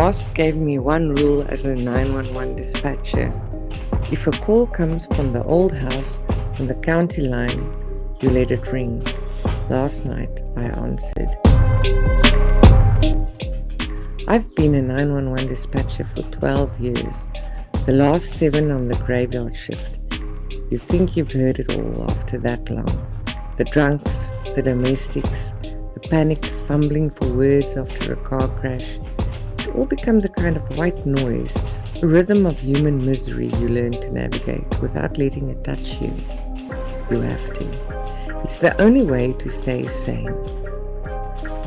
boss gave me one rule as a 911 dispatcher. If a call comes from the old house on the county line, you let it ring. Last night I answered. I've been a 911 dispatcher for 12 years, the last 7 on the graveyard shift. You think you've heard it all after that long. The drunks, the domestics, the panicked fumbling for words after a car crash. It all becomes a kind of white noise, a rhythm of human misery you learn to navigate without letting it touch you. You have to. It's the only way to stay sane.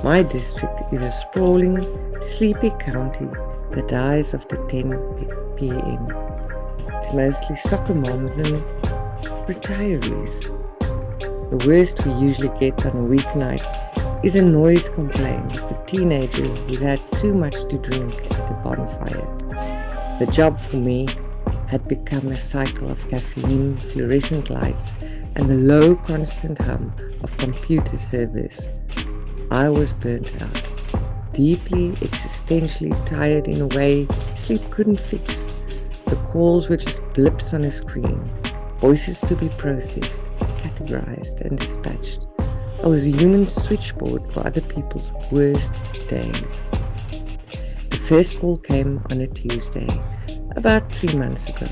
My district is a sprawling, sleepy county that dies after 10 p.m. It's mostly soccer moms and retirees. The worst we usually get on a weeknight is a noise complaint of a teenager who had too much to drink at a bonfire. The job for me had become a cycle of caffeine, fluorescent lights, and the low constant hum of computer servers. I was burnt out, deeply existentially tired in a way sleep couldn't fix. The calls were just blips on a screen, voices to be processed, categorized and dispatched. I was a human switchboard for other people's worst days. The first call came on a Tuesday, about 3 months ago.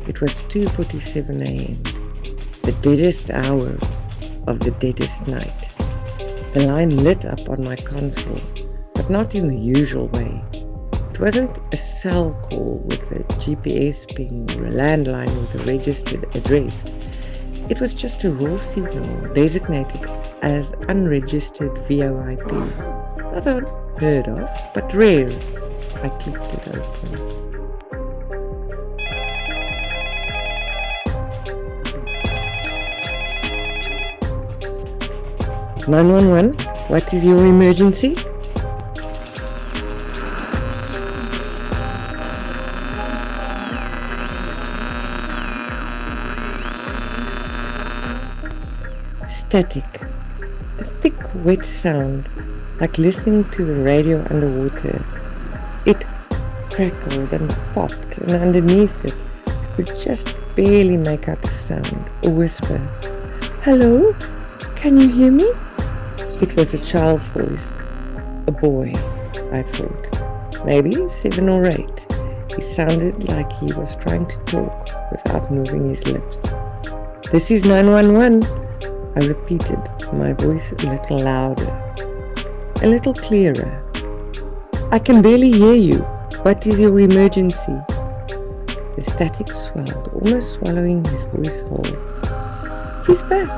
It was 2:47 a.m., the deadest hour of the deadest night. The line lit up on my console, but not in the usual way. It wasn't a cell call with a GPS ping or a landline with a registered address. It was just a raw signal designated as unregistered VoIP. Not unheard of, but rare. I clicked it open. "911, what is your emergency?" Static. A thick, wet sound, like listening to the radio underwater. It crackled and popped, and underneath it, you could just barely make out a sound, a whisper. "Hello? Can you hear me?" It was a child's voice. A boy, I thought. Maybe 7 or 8. He sounded like he was trying to talk without moving his lips. "This is 911. I repeated, my voice a little louder, a little clearer. "I can barely hear you. What is your emergency?" The static swelled, almost swallowing his voice whole. "He's back.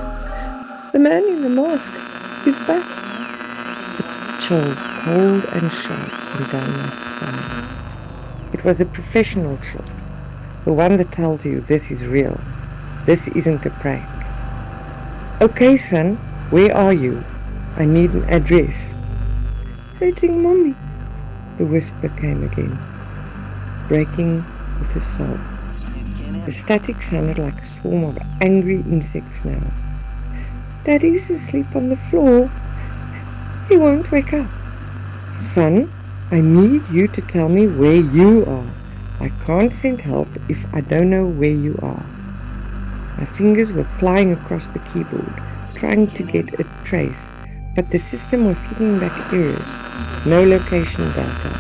The man in the mask. He's back." A chill, cold and sharp, went down my spine. It was a professional chill, the one that tells you this is real. This isn't a prank. "Okay, son, where are you? I need an address." "Hurting mommy," the whisper came again, breaking with a sob. The static sounded like a swarm of angry insects now. "Daddy's asleep on the floor. He won't wake up." "Son, I need you to tell me where you are. I can't send help if I don't know where you are." My fingers were flying across the keyboard, trying to get a trace, but the system was kicking back errors. No location data.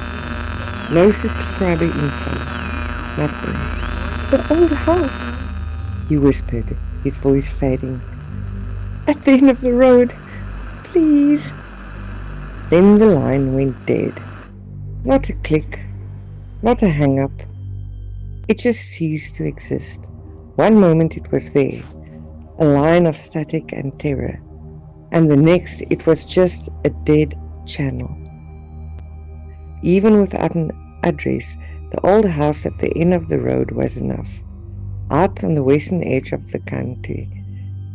No subscriber info. Nothing. "The old house," he whispered, his voice fading. "At the end of the road. Please." Then the line went dead. Not a click. Not a hang-up. It just ceased to exist. One moment it was there, a line of static and terror, and the next it was just a dead channel. Even without an address, the old house at the end of the road was enough. Out on the western edge of the county,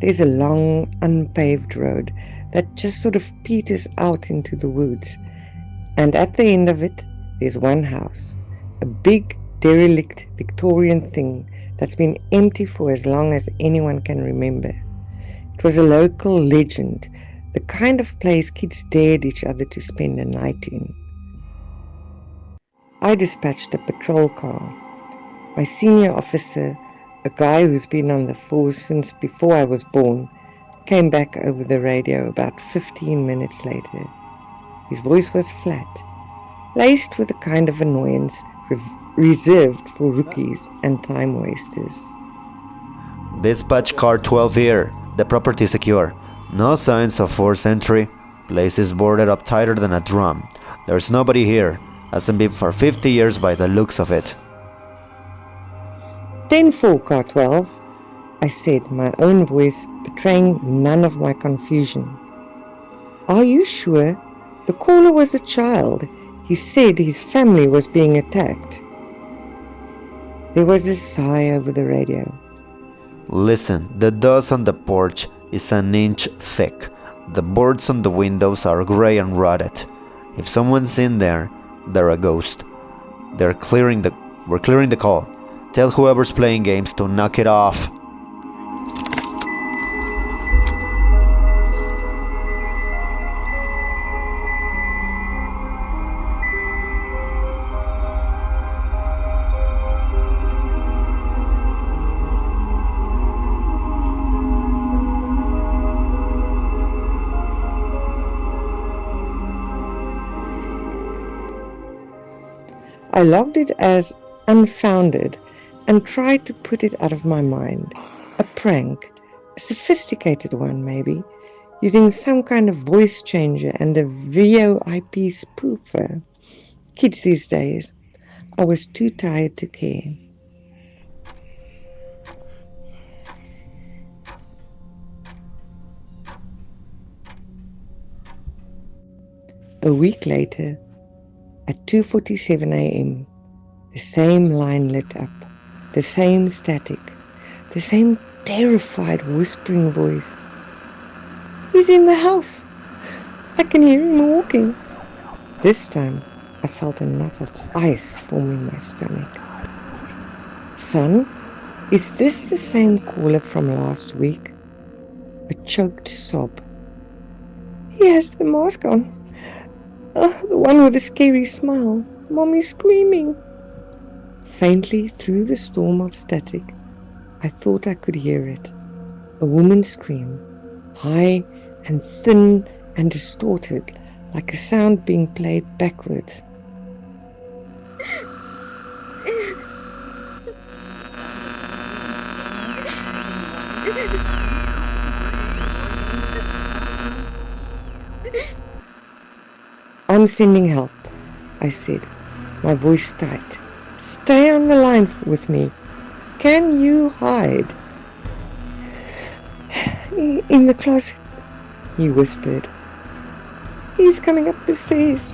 there's a long, unpaved road that just sort of peters out into the woods, and at the end of it, there's one house, a big, derelict Victorian thing that's been empty for as long as anyone can remember. It was a local legend, the kind of place kids dared each other to spend a night in. I dispatched a patrol car. My senior officer, a guy who's been on the force since before I was born, came back over the radio about 15 minutes later. His voice was flat, laced with a kind of annoyance reserved for rookies and time wasters. Dispatch car 12 here. The property secure. No signs of forced entry. Place is boarded up tighter than a drum. There's nobody here. Hasn't been for 50 years by the looks of it. 10-4, car 12, I said, my own voice betraying none of my confusion. Are you sure? The caller was a child. He said his family was being attacked. There was a sigh over the radio. Listen, the dust on the porch is an inch thick. The boards on the windows are gray and rotted. If someone's in there, they're a ghost. We're clearing the call. Tell whoever's playing games to knock it off. I logged it as unfounded and tried to put it out of my mind. A prank, a sophisticated one maybe, using some kind of voice changer and a VoIP spoofer. Kids these days. I was too tired to care. A week later, at 2:47 a.m., the same line lit up, the same static, the same terrified whispering voice. He's in the house. I can hear him walking. This time, I felt a knot of ice form in my stomach. Son, is this the same caller from last week? A choked sob. He has the mask on. The one with the scary smile. Mommy's screaming. Faintly through the storm of static, I thought I could hear it. A woman's scream, high and thin and distorted, like a sound being played backwards. I'm sending help, I said, my voice tight. Stay on the line with me. Can you hide? In the closet, he whispered. He's coming up the stairs.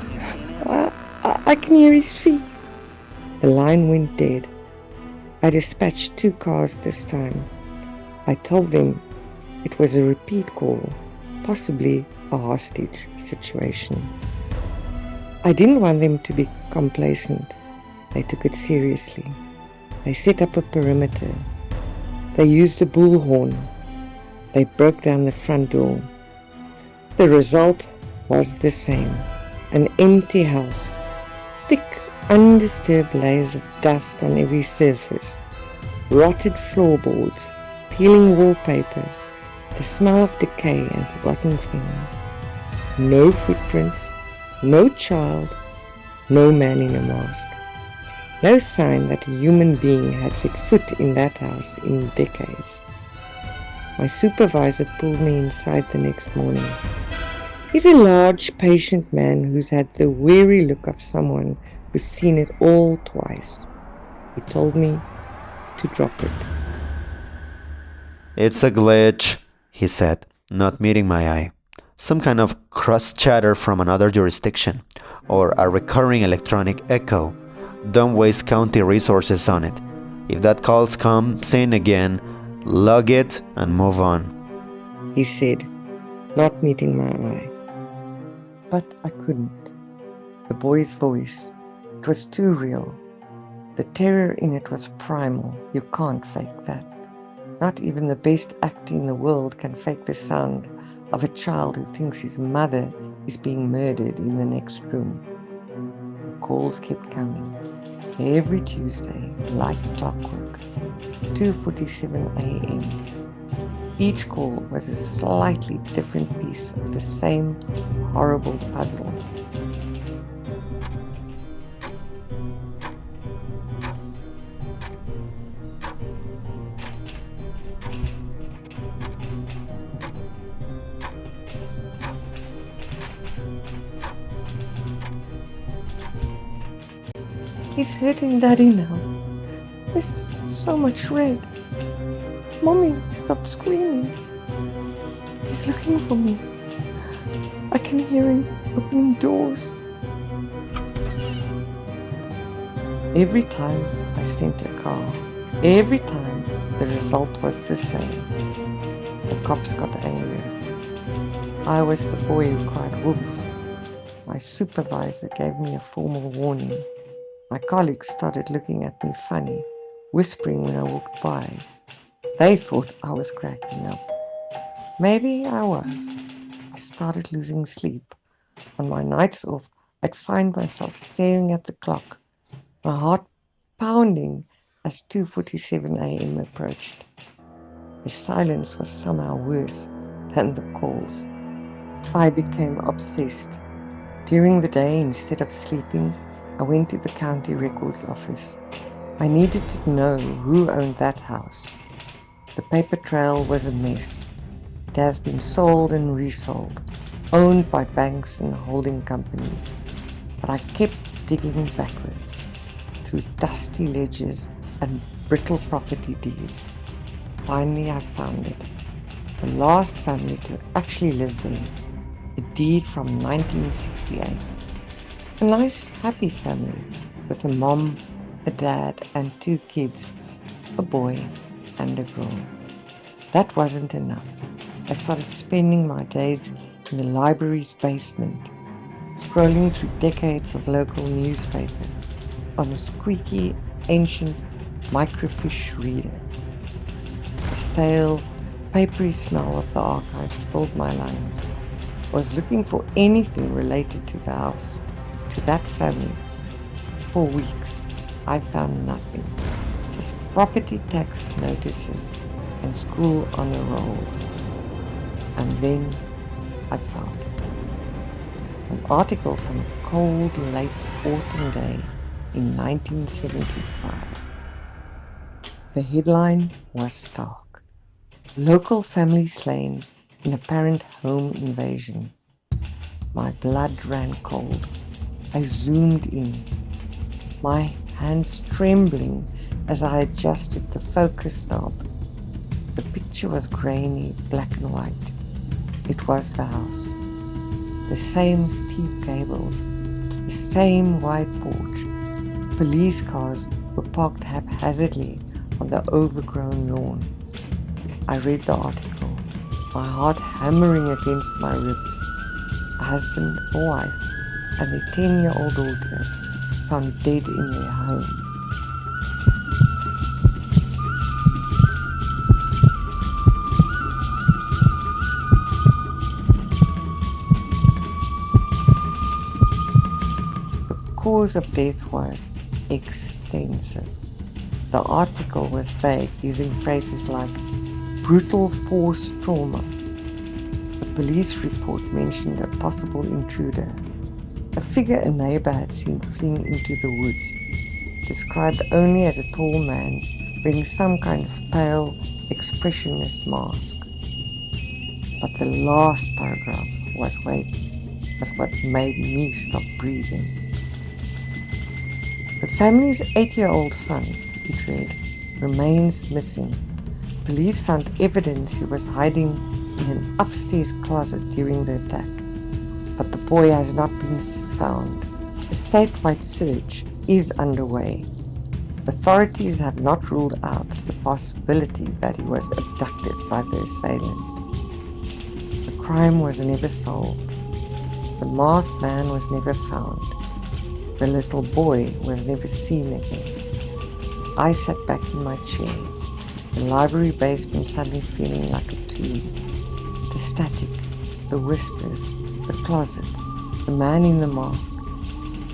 I can hear his feet. The line went dead. I dispatched 2 cars this time. I told them it was a repeat call, possibly a hostage situation. I didn't want them to be complacent. They took it seriously. They set up a perimeter. They used a bullhorn. They broke down the front door. The result was the same. An empty house. Thick, undisturbed layers of dust on every surface. Rotted floorboards. Peeling wallpaper. The smell of decay and forgotten things. No footprints. No child. No man in a mask. No sign that a human being had set foot in that house in decades. My supervisor pulled me inside the next morning. He's a large, patient man who's had the weary look of someone who's seen it all twice. He told me to drop it. It's a glitch, he said, not meeting my eye. Some kind of cross chatter from another jurisdiction, or a recurring electronic echo. Don't waste county resources on it. If that call's comes in again, log it and move on, he said, not meeting my eye. But I couldn't. The boy's voice, it was too real. The terror in it was primal. You can't fake that. Not even the best actor in the world can fake the sound of a child who thinks his mother is being murdered in the next room. The calls kept coming. Every Tuesday, like clockwork, 2:47 a.m. Each call was a slightly different piece of the same horrible puzzle. He's hurting Daddy now. There's so much red. Mommy, stop screaming. He's looking for me. I can hear him opening doors. Every time I sent a car, every time the result was the same. The cops got angrier. I was the boy who cried wolf. My supervisor gave me a formal warning. My colleagues started looking at me funny, whispering when I walked by. They thought I was cracking up. Maybe I was. I started losing sleep. On my nights off, I'd find myself staring at the clock, my heart pounding as 2:47 a.m. approached. The silence was somehow worse than the calls. I became obsessed. During the day, instead of sleeping, I went to the county records office. I needed to know who owned that house. The paper trail was a mess. It has been sold and resold, owned by banks and holding companies. But I kept digging backwards, through dusty ledgers and brittle property deeds. Finally I found it. The last family to actually live there. A deed from 1968. A nice, happy family with a mom, a dad, and 2 kids, a boy and a girl. That wasn't enough. I started spending my days in the library's basement, scrolling through decades of local newspapers on a squeaky, ancient microfiche reader. The stale, papery smell of the archives filled my lungs. I was looking for anything related to the house, to that family. For weeks, I found nothing. Just property tax notices and school honor rolls. And then I found it. An article from a cold, late autumn day in 1975. The headline was stark. Local family slain in apparent home invasion. My blood ran cold. I zoomed in, my hands trembling as I adjusted the focus knob. The picture was grainy, black and white. It was the house. The same steep gables, the same wide porch. Police cars were parked haphazardly on the overgrown lawn. I read the article, my heart hammering against my ribs. A husband, a wife, and their 10-year-old daughter found dead in their home. The cause of death was extensive. The article was vague, using phrases like brutal force trauma. The police report mentioned a possible intruder, a figure a neighbor had seen fleeing into the woods, described only as a tall man wearing some kind of pale, expressionless mask. But the last paragraph was what made me stop breathing. The family's 8-year-old son, it read, remains missing. Police found evidence he was hiding in an upstairs closet during the attack, but the boy has not been found. A statewide search is underway. Authorities have not ruled out the possibility that he was abducted by the assailant. The crime was never solved. The masked man was never found. The little boy was never seen again. I sat back in my chair, the library basement suddenly feeling like a tomb. The static, the whispers, the closet, the man in the mask.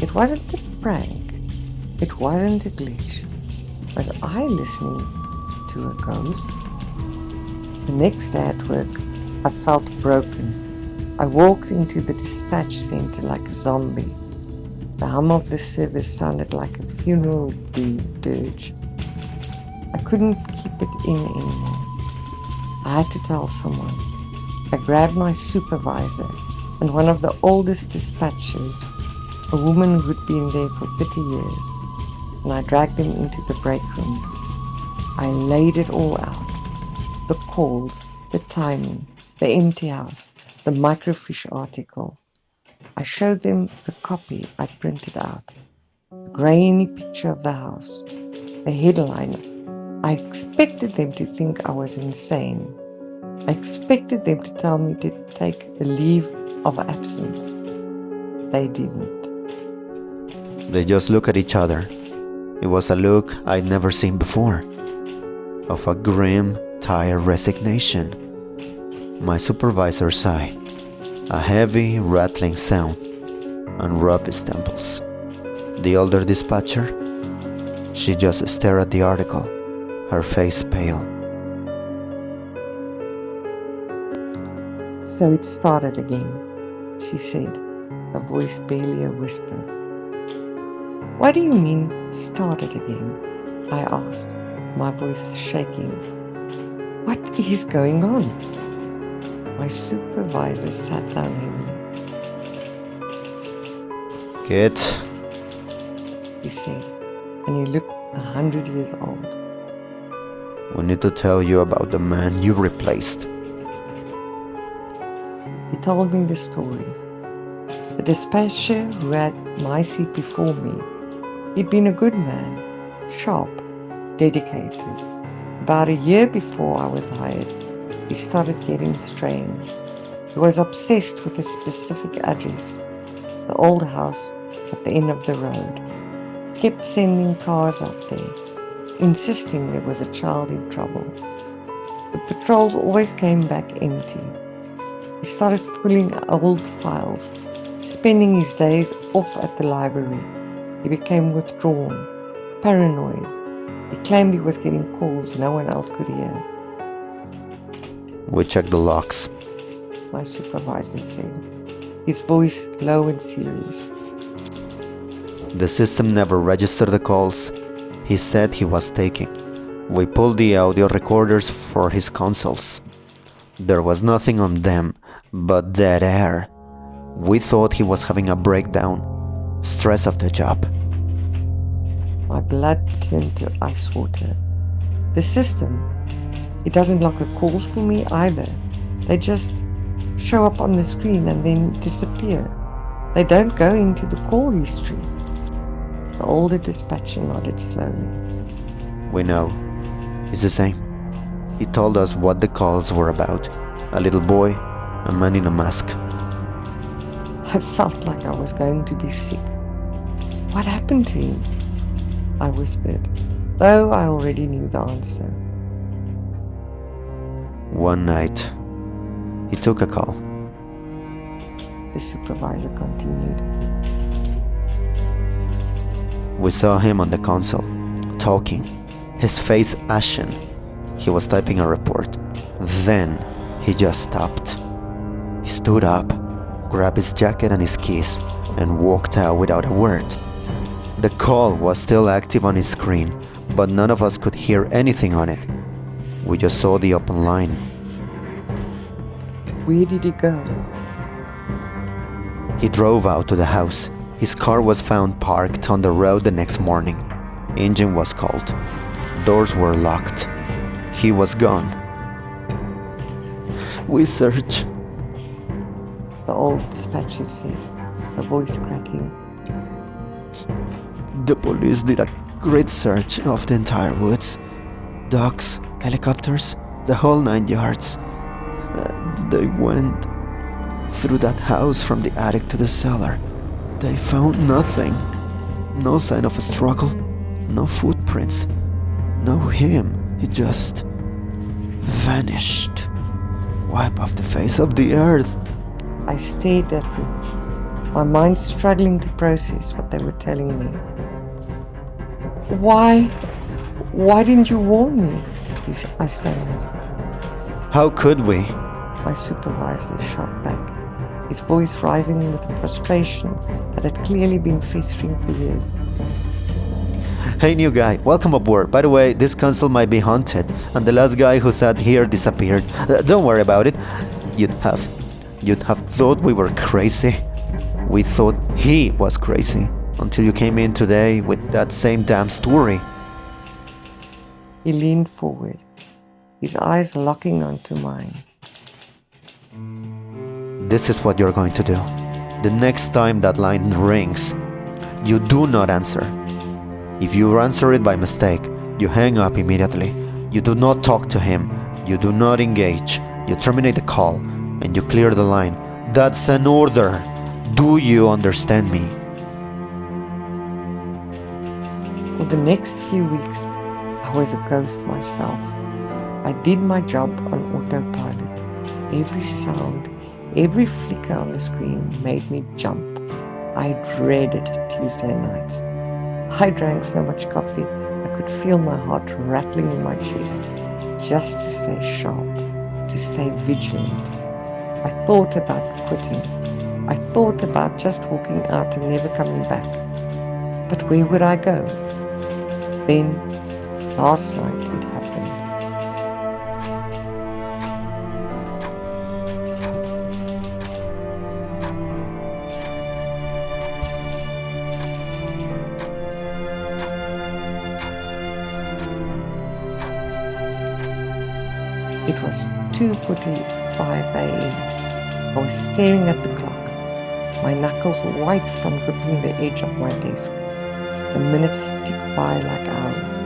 It wasn't the prank. It wasn't a glitch. Was I listening to a ghost? The next day at work, I felt broken. I walked into the dispatch center like a zombie. The hum of the service sounded like a funeral dirge. I couldn't keep it in anymore. I had to tell someone. I grabbed my supervisor and one of the oldest dispatchers, a woman who'd been there for 30 years, and I dragged them into the break room. I laid it all out. The calls, the timing, the empty house, the microfiche article. I showed them the copy I printed out, a grainy picture of the house, a headline. I expected them to think I was insane. I expected them to tell me to take a leave of absence. They didn't. They just looked at each other. It was a look I'd never seen before, of a grim, tired resignation. My supervisor sighed, a heavy, rattling sound, and rubbed his temples. The older dispatcher, she just stared at the article, her face pale. So it started again, she said, her voice barely a whisper. What do you mean, started again? I asked, my voice shaking. What is going on? My supervisor sat down heavily. Kid, He said, and he looked 100 years old. we need to tell you about the man you replaced. He told me the story. The dispatcher who had my seat before me, he'd been a good man, sharp, dedicated. About a year before I was hired, he started getting strange. He was obsessed with a specific address, the old house at the end of the road. He kept sending cars up there, insisting there was a child in trouble. The patrols always came back empty. He started pulling old files, spending his days off at the library. He became withdrawn, paranoid. He claimed he was getting calls no one else could hear. We checked the logs. My supervisor said, his voice low and serious. The system never registered the calls he said he was taking. We pulled the audio recorders for his consoles. There was nothing on them but dead air. We thought he was having a breakdown, stress of the job. My blood turned to ice water. The system, it doesn't log the calls for me either. They just show up on the screen and then disappear. They don't go into the call history. The older dispatcher nodded slowly. We know. It's the same. He told us what the calls were about. A little boy, a man in a mask. I felt like I was going to be sick. What happened to him? I whispered, though I already knew the answer. One night, he took a call. The supervisor continued. We saw him on the console, talking, his face ashen. He was typing a report. Then he just stopped. He stood up, grabbed his jacket and his keys, and walked out without a word. The call was still active on his screen, but none of us could hear anything on it. We just saw the open line. Where did he go? He drove out to the house. His car was found parked on the road the next morning. Engine was called. Doors were locked. He was gone. We searched. The old dispatcher said, her voice cracking. The police did a great search of the entire woods. Dogs, helicopters, the whole 9 yards. They went through that house from the attic to the cellar. They found nothing. No sign of a struggle. No footprints. No him. He just vanished. Wiped off the face of the earth. I stared at him. my mind struggling to process what they were telling me. Why didn't you warn me? I stammered. How could we? My supervisor shot back, his voice rising with frustration that had clearly been festering for years. Hey new guy, welcome aboard. By the way, this console might be haunted, and the last guy who sat here disappeared. Don't worry about it. You'd have thought we were crazy. We thought he was crazy, until you came in today with that same damn story. He leaned forward, his eyes locking onto mine. This is what you're going to do. The next time that line rings, you do not answer. If you answer it by mistake, you hang up immediately. You do not talk to him. You do not engage. You terminate the call and you clear the line. That's an order. Do you understand me? For the next few weeks, I was a ghost myself. I did my job on autopilot. Every sound, every flicker on the screen made me jump. I dreaded Tuesday nights. I drank so much coffee, I could feel my heart rattling in my chest, just to stay sharp, to stay vigilant. I thought about quitting. I thought about just walking out and never coming back. But where would I go? Then, last night it happened. It was 2:45 a.m. I was staring at the clock, my knuckles white from gripping the edge of my desk. The minutes ticked by like hours.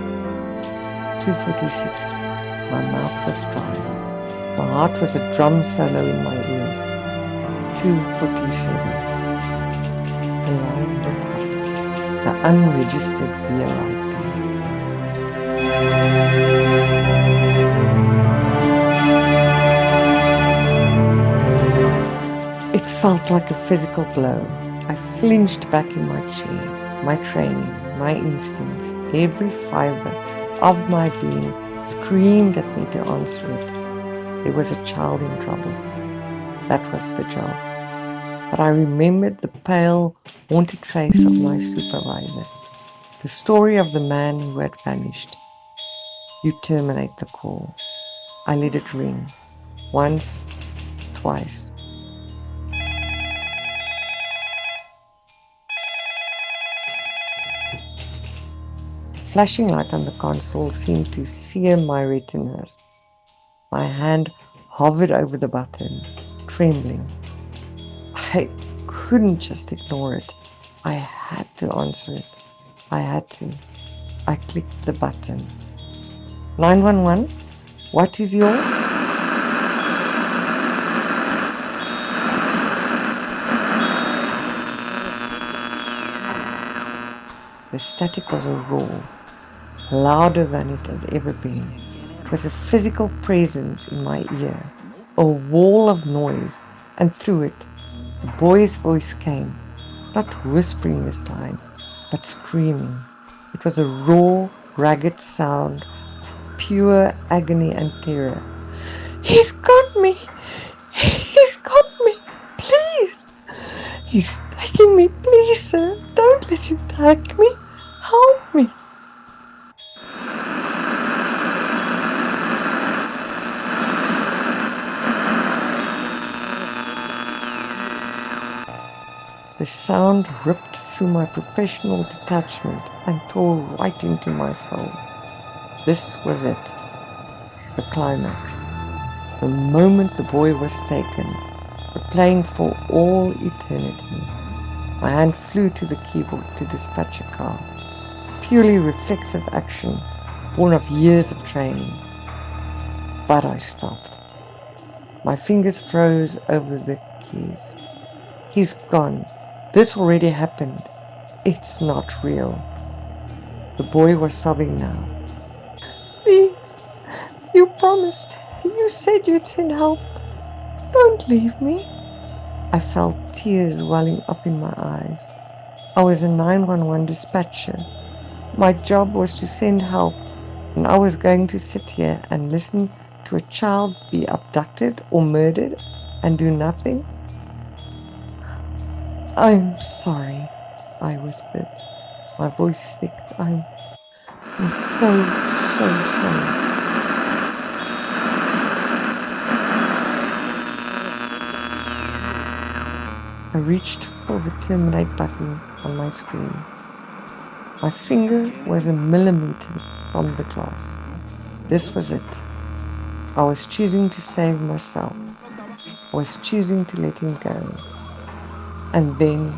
2:46. My mouth was dry. My heart was a drum solo in my ears. 2:47. The line lit up. The unregistered VIP. It felt like a physical blow. I flinched back in my chair. My training, my instincts, every fiber of my being screamed at me to answer it. There was a child in trouble. That was the job. But I remembered the pale, haunted face of my supervisor. The story of the man who had vanished. You terminate the call. I let it ring. Once, twice. Flashing light on the console seemed to sear my retinas. My hand hovered over the button, trembling. I couldn't just ignore it. I had to answer it. I had to. I clicked the button. 911, what is your... The static was a roar, louder than it had ever been. It was a physical presence in my ear, a wall of noise, and through it, the boy's voice came, not whispering this time, but screaming. It was a raw, ragged sound of pure agony and terror. He's got me! He's got me! Please! He's taking me! Please, sir! Don't let him take me! Help me! The sound ripped through my professional detachment and tore right into my soul. This was it. The climax. The moment the boy was taken, replaying for all eternity. My hand flew to the keyboard to dispatch a car. Purely reflexive action, born of years of training. But I stopped. My fingers froze over the keys. He's gone. This already happened. It's not real. The boy was sobbing now. Please, you promised. You said you'd send help. Don't leave me. I felt tears welling up in my eyes. I was a 911 dispatcher. My job was to send help, and I was going to sit here and listen to a child be abducted or murdered and do nothing? I'm sorry, I whispered, my voice thick. I'm so sorry. I reached for the terminate button on my screen. My finger was a millimeter from the glass. This was it. I was choosing to save myself. I was choosing to let him go. And then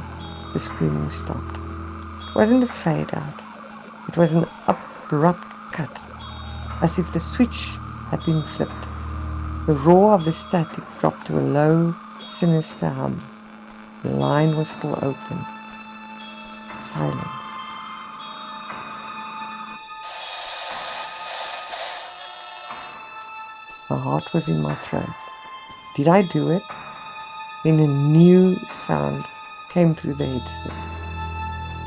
the screaming stopped. It wasn't a fade out. It was an abrupt cut, as if the switch had been flipped. The roar of the static dropped to a low, sinister hum. The line was still open. Silence. My heart was in my throat. Did I do it? Then a new sound came through the headset.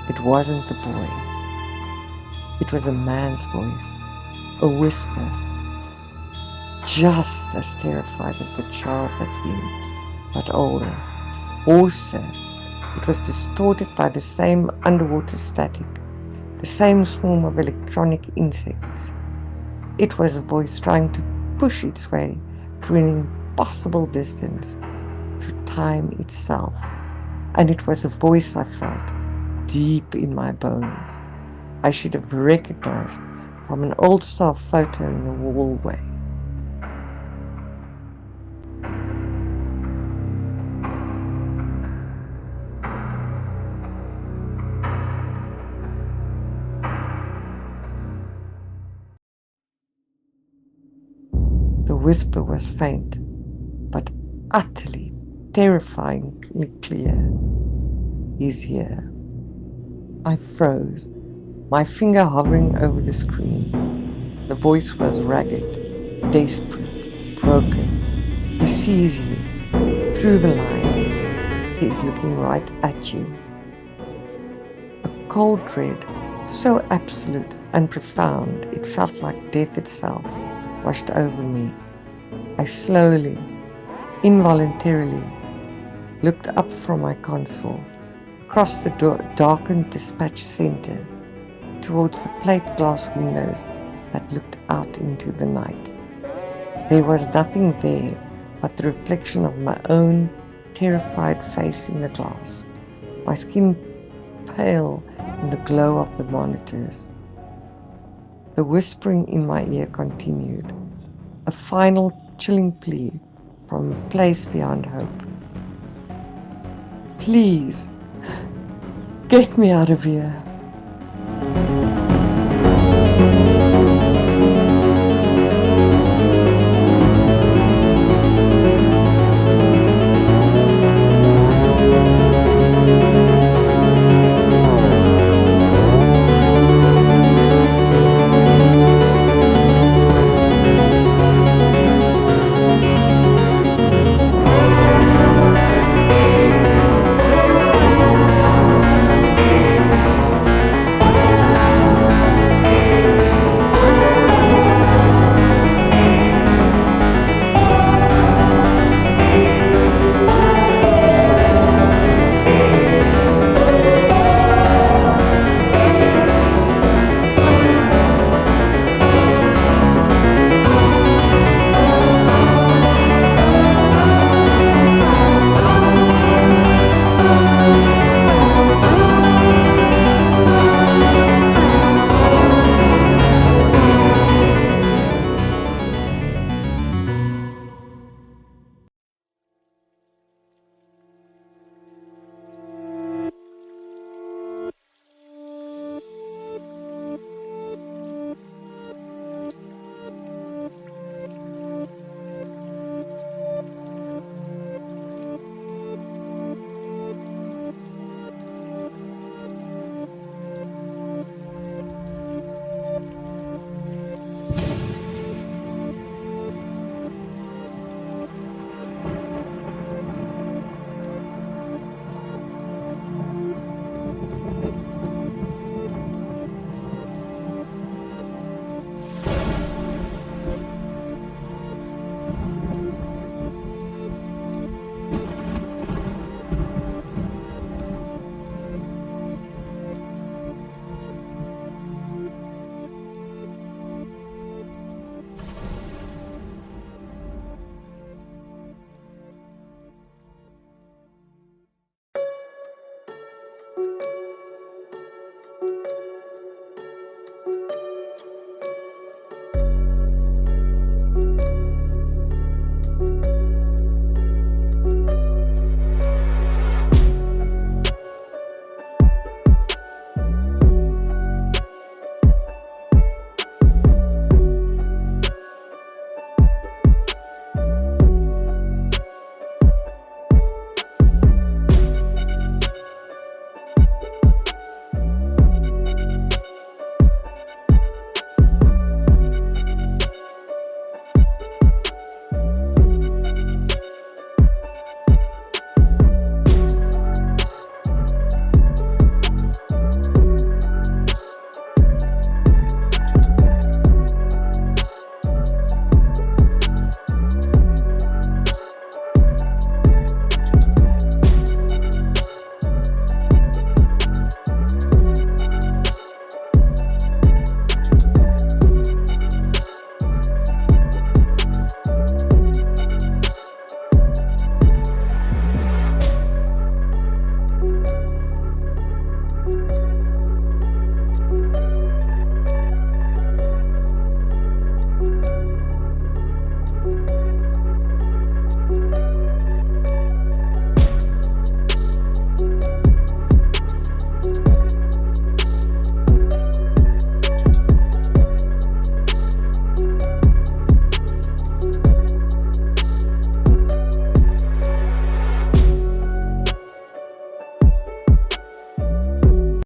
It wasn't the boy. It was a man's voice, a whisper, just as terrified as the child's had been, but older, hoarser. It was distorted by the same underwater static, the same swarm of electronic insects. It was a voice trying to push its way through an impossible distance, through time itself. And it was a voice I felt deep in my bones. I should have recognized from an old star photo in the hallway. The whisper was faint, but utterly, terrifyingly clear. He's here. I froze, my finger hovering over the screen. The voice was ragged, desperate, broken. He sees you through the line. He is looking right at you. A cold dread, so absolute and profound it felt like death itself, washed over me. I slowly, involuntarily, looked up from my console, across the darkened dispatch center, towards the plate glass windows that looked out into the night. There was nothing there but the reflection of my own terrified face in the glass, my skin pale in the glow of the monitors. The whispering in my ear continued, a final chilling plea from a place beyond hope. Please, get me out of here.